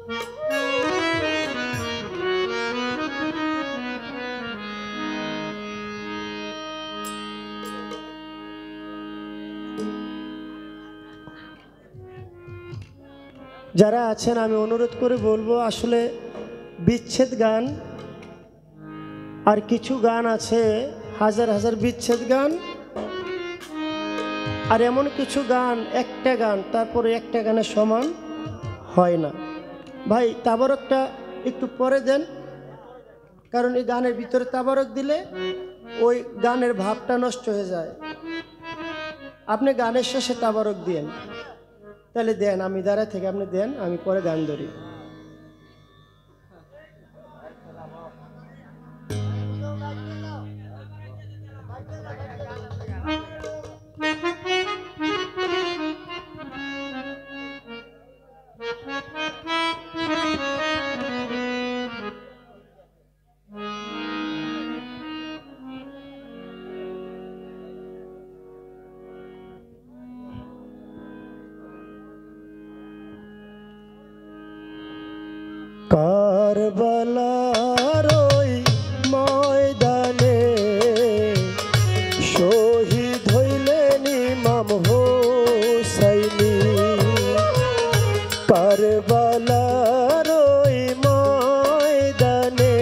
যারা আছেন আমি অনুরোধ করে বলবো, আসলে বিচ্ছেদ গান আর কিছু গান আছে হাজার হাজার বিচ্ছেদ গান, আর এমন কিছু গান একটা গান তারপরে একটা গানের সমান হয় না। ভাই তাবারকটা একটু পরে দেন, কারণ এই গানের ভিতরে তাবারক দিলে ওই গানের ভাবটা নষ্ট হয়ে যায়। আপনি গানের শেষে তাবারক দিয়েন, তাহলে দেন, আমি দাঁড়ায় থেকে আপনি দেন, আমি পরে গান ধরি। কারবালার ওই ময়দানে শহীদ হইলেন ইমাম হোসাইনি। কারবালার ওই ময়দানে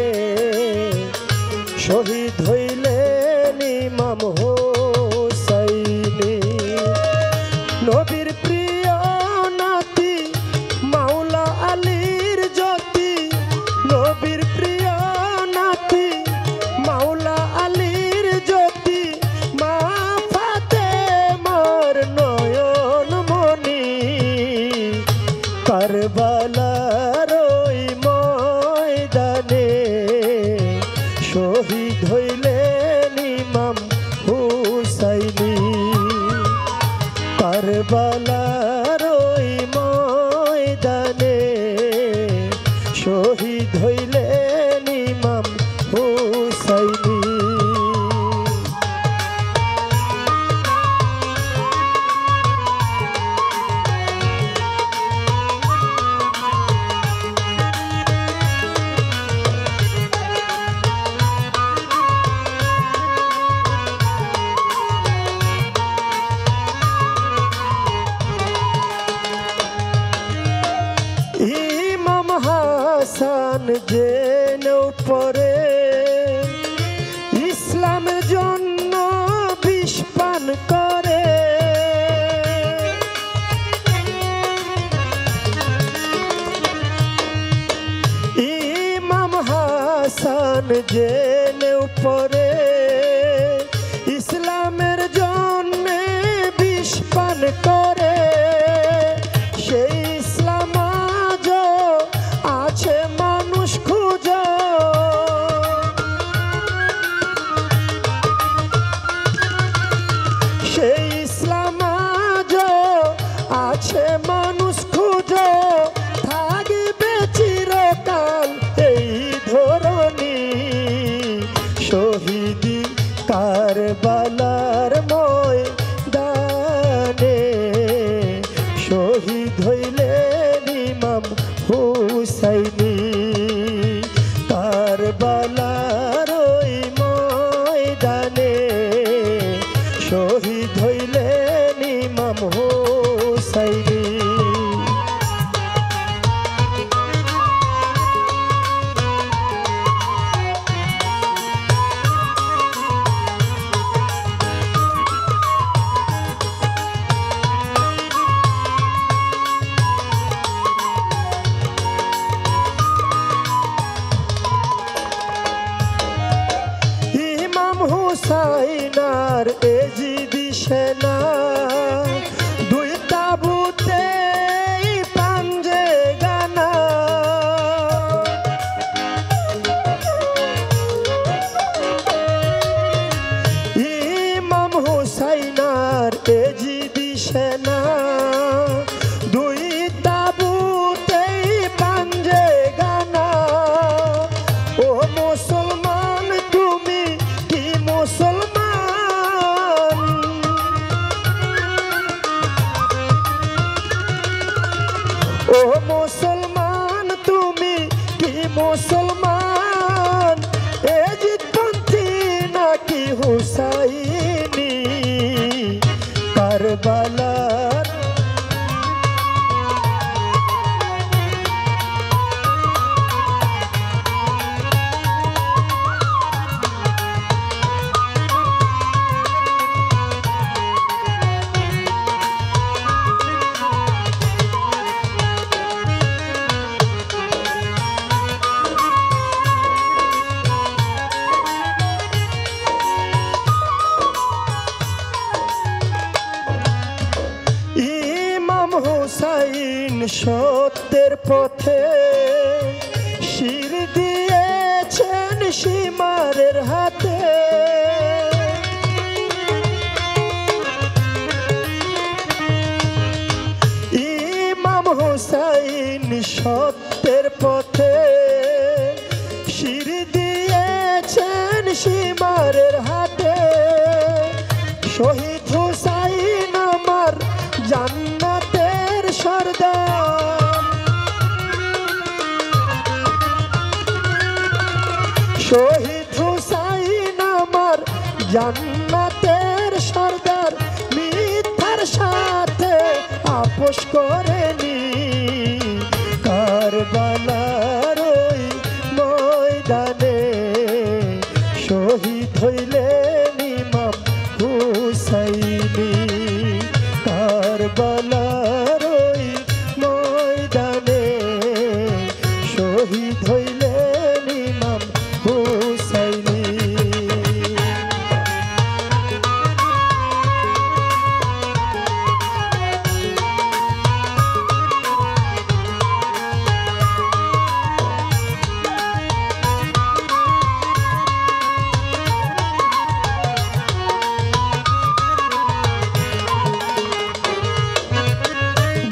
শহীদ হইলেন ইমাম হোসাইনি। নবীর প্রিয় নাতি মাওলা আলীর জ্যোতি, নবীর প্রিয় নাতি মাওলা আলীর জ্যোতি, মা ফাতেমার নয়ন মনি। কারবালার ওই ময়দানে শহীদ হইলেন ইমাম হুসাইনি। কারবালার ওই ময়দানে শহীদ হইলেন ইমাম হুসাইনি। ইমাম হাসান জেনেও পরে ইসলামের জন্য বিষ পান করে। ইমাম হাসান জেনেও পরে ইসলামের জন্য বিষ পান করে। সেই ইসলাম আজও আছে মানুষ খুঁজো, সেই ইসলাম আজও আছে মানুষ খুঁজো, থাকবে চিরকাল এই ধরনী। শহীদি কারবালার ময়দানে শহীদ হইলেন ইমাম হুসাইনি। কারবালার ওই ময়দানে শহীদ হইলেন ইমাম হুসাইনি। সত্যের পথে শির দিয়েছেন সীমারের হাতে। ইমাম হুসাইন সত্যের পথে শির দিয়েছেন সীমারের হাতে। শহীদ হুসাইন আমার জান্নাতের সর্দার, শহীদ হুসাইন আমার জান্নাতের সর্দার। মিথ্যার সাথে আপোষ করেনি কারবালার ওই ময়দানে শহীদ হইলেন ইমাম হুসাইনি। কারবালার ওই ময়দানে শহীদ হইলেন ইমাম হুসাইনি।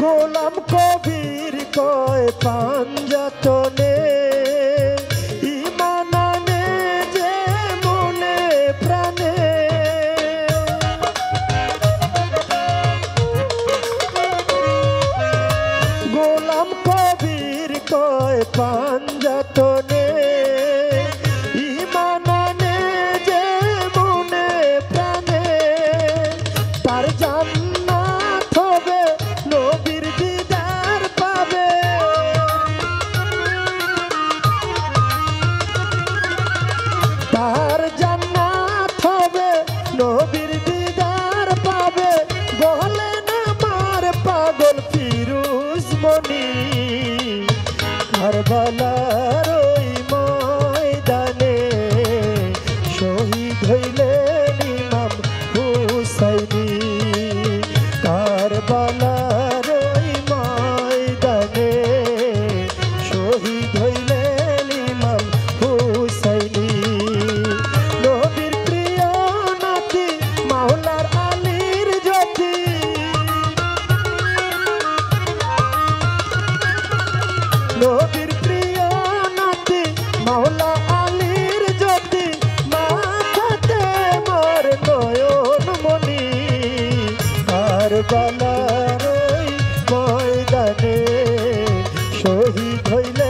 গোলাম কবির কয় পাঞ্জাতনে ঈমান আনে যে মনে প্রাণে। গোলাম কবির কয় পাঞ্জাতনে ঈমান আনে যে মনে প্রাণে। তার জান্নাত হবে নবীর দিদার পাবে। তার জান্নাত হবে নবীর দিদার পাবে। বলেন আমার পাগল ফিরোজ মনি কারবালার ওই ময়দানে শহীদ হইলেন ইমাম হুসাইনি। কারবালার ওই ময়দানে শহীদ হইলেন ইমাম হুসাইনি। নবীর প্রিয় নাতি মাওলার আলীর জ্যোতি, নবীর প্রিয় নাতি মাওলা আলীর জ্যোতি। মাথাতে মোর নয়ন মনি কারবালার ওই ময়দানে শহীদ হইলেন